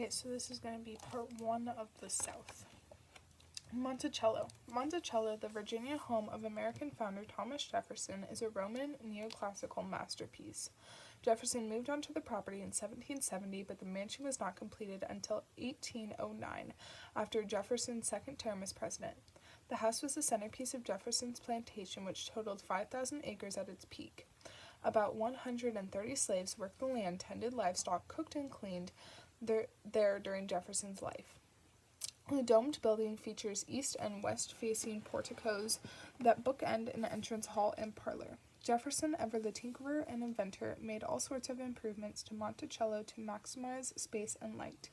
Okay, so this is going to be part 1 of the South. Monticello. Monticello, the Virginia home of American founder Thomas Jefferson, is a Roman neoclassical masterpiece. Jefferson moved onto the property in 1770, but the mansion was not completed until 1809, after Jefferson's second term as president. The house was the centerpiece of Jefferson's plantation, which totaled 5,000 acres at its peak. About 130 slaves worked the land, tended livestock, cooked and cleaned there during Jefferson's life. The domed building features east and west-facing porticos that bookend an entrance hall and parlor. Jefferson, ever the tinkerer and inventor, made all sorts of improvements to Monticello to maximize space and light.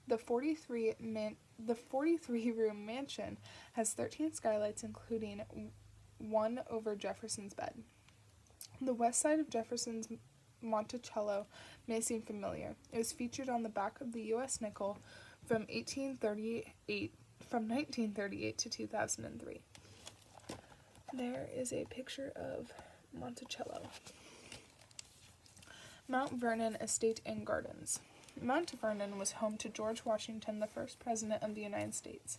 The 43-room mansion has 13 skylights, including one over Jefferson's bed. The west side of Jefferson's Monticello may seem familiar. It was featured on the back of the U.S. nickel from 1938 to 2003. There is a picture of Monticello. Mount Vernon Estate and Gardens. Mount Vernon was home to George Washington, the first president of the United States.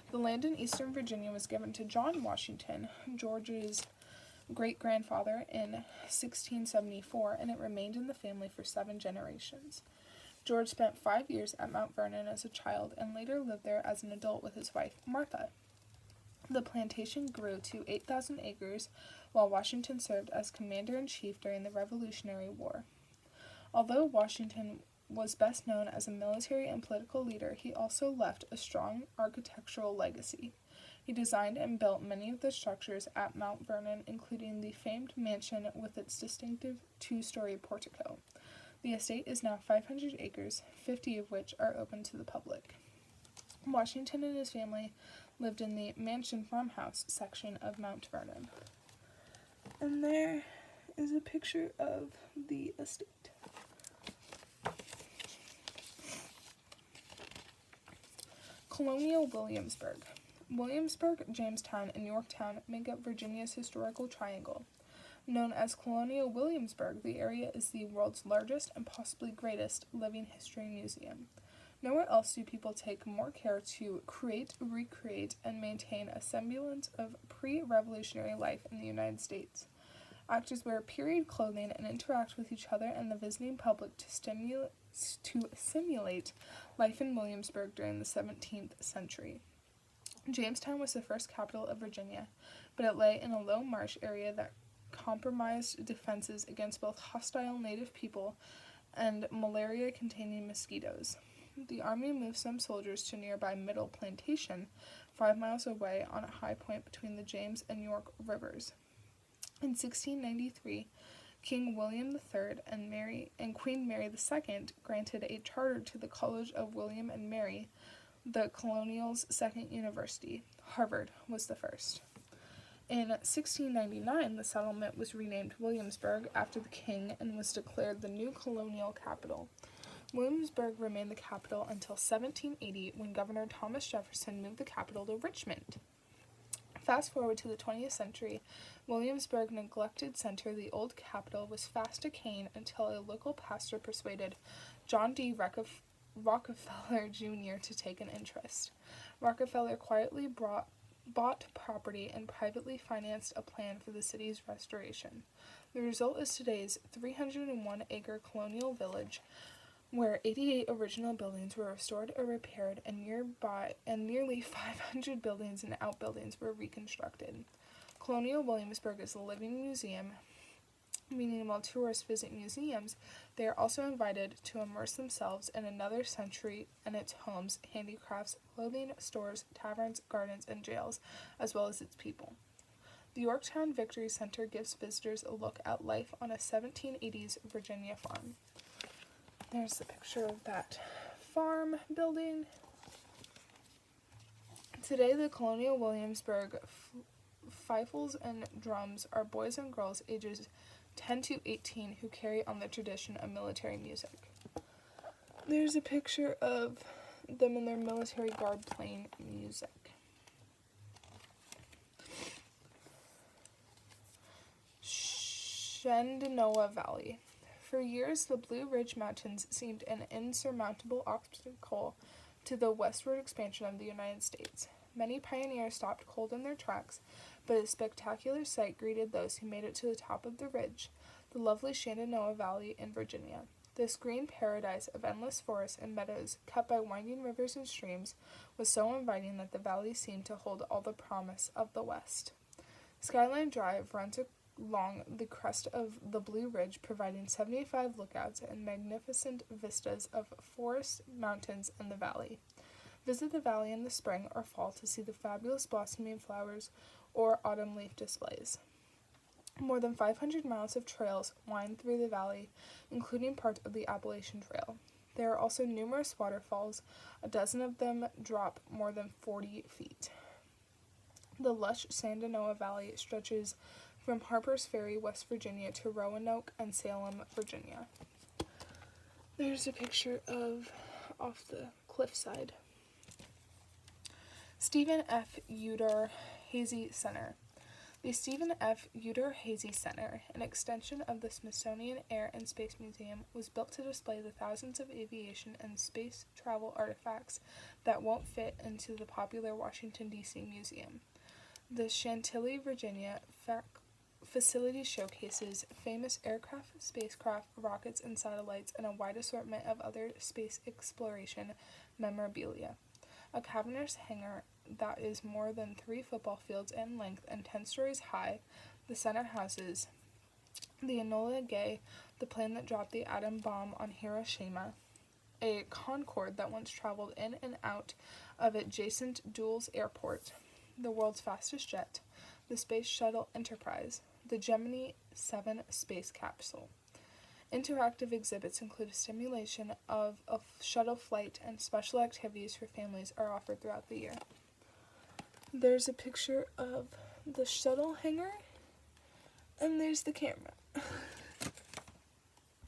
The land in eastern Virginia was given to John Washington, George's great-grandfather, in 1674, and it remained in the family for 7 generations. George spent 5 years at Mount Vernon as a child and later lived there as an adult with his wife, Martha. The plantation grew to 8,000 acres while Washington served as commander-in-chief during the Revolutionary War. Although Washington was best known as a military and political leader, he also left a strong architectural legacy. He designed and built many of the structures at Mount Vernon, including the famed mansion with its distinctive 2-story portico. The estate is now 500 acres, 50 of which are open to the public. Washington and his family lived in the mansion farmhouse section of Mount Vernon. And there is a picture of the estate. Colonial Williamsburg. Williamsburg, Jamestown, and Yorktown make up Virginia's historical triangle. Known as Colonial Williamsburg, the area is the world's largest and possibly greatest living history museum. Nowhere else do people take more care to create, recreate, and maintain a semblance of pre-revolutionary life in the United States. Actors wear period clothing and interact with each other and the visiting public to simulate life in Williamsburg during the 17th century. Jamestown was the first capital of Virginia, but it lay in a low marsh area that compromised defenses against both hostile native people and malaria-containing mosquitoes. The army moved some soldiers to nearby Middle Plantation, 5 miles away on a high point between the James and York rivers. In 1693, King William III and Queen Mary II granted a charter to the College of William and Mary, the colonial's second university. Harvard was the first. In 1699, the settlement was renamed Williamsburg after the king and was declared the new colonial capital. Williamsburg remained the capital until 1780, when Governor Thomas Jefferson moved the capital to Richmond. Fast forward to the 20th century, Williamsburg, neglected center of the old capital, was fast decaying until a local pastor persuaded John D. Rockefeller Jr. to take an interest. Rockefeller quietly bought property and privately financed a plan for the city's restoration. The result is today's 301-acre colonial village, where 88 original buildings were restored or repaired, and nearly 500 buildings and outbuildings were reconstructed. Colonial Williamsburg is a living museum, meaning while tourists visit museums, they are also invited to immerse themselves in another century and its homes, handicrafts, clothing, stores, taverns, gardens, and jails, as well as its people. The Yorktown Victory Center gives visitors a look at life on a 1780s Virginia farm. There's the picture of that farm building. Today, the Colonial Williamsburg fifles and drums are boys and girls ages 10 to 18 who carry on the tradition of military music. There's a picture of them in their military garb playing music. Shenandoah Valley. For years, the Blue Ridge Mountains seemed an insurmountable obstacle to the westward expansion of the United States. Many pioneers stopped cold in their tracks, but a spectacular sight greeted those who made it to the top of the ridge, the lovely Shenandoah Valley in Virginia. This green paradise of endless forests and meadows, cut by winding rivers and streams, was so inviting that the valley seemed to hold all the promise of the West. Skyline Drive runs along the crest of the Blue Ridge, providing 75 lookouts and magnificent vistas of forest, mountains, and the valley. Visit the valley in the spring or fall to see the fabulous blossoming flowers or autumn leaf displays. More than 500 miles of trails wind through the valley, including part of the Appalachian Trail. There are also numerous waterfalls, a dozen of them drop more than 40 feet. The lush Shenandoah Valley stretches from Harper's Ferry, West Virginia, to Roanoke and Salem, Virginia. There's a picture of off the cliffside. Stephen F. Udor Hazy Center. The Stephen F. Udor Hazy Center, an extension of the Smithsonian Air and Space Museum, was built to display the thousands of aviation and space travel artifacts that won't fit into the popular Washington, D.C. Museum. The Chantilly, Virginia facility showcases famous aircraft, spacecraft, rockets, and satellites, and a wide assortment of other space exploration memorabilia. A cavernous hangar that is more than 3 football fields in length and 10 stories high, the center houses the Enola Gay, the plane that dropped the atom bomb on Hiroshima, a Concorde that once traveled in and out of adjacent Dulles Airport, the world's fastest jet, the Space Shuttle Enterprise, the Gemini 7 space capsule. Interactive exhibits include a simulation of a shuttle flight, and special activities for families are offered throughout the year. There's a picture of the shuttle hangar, and there's the camera.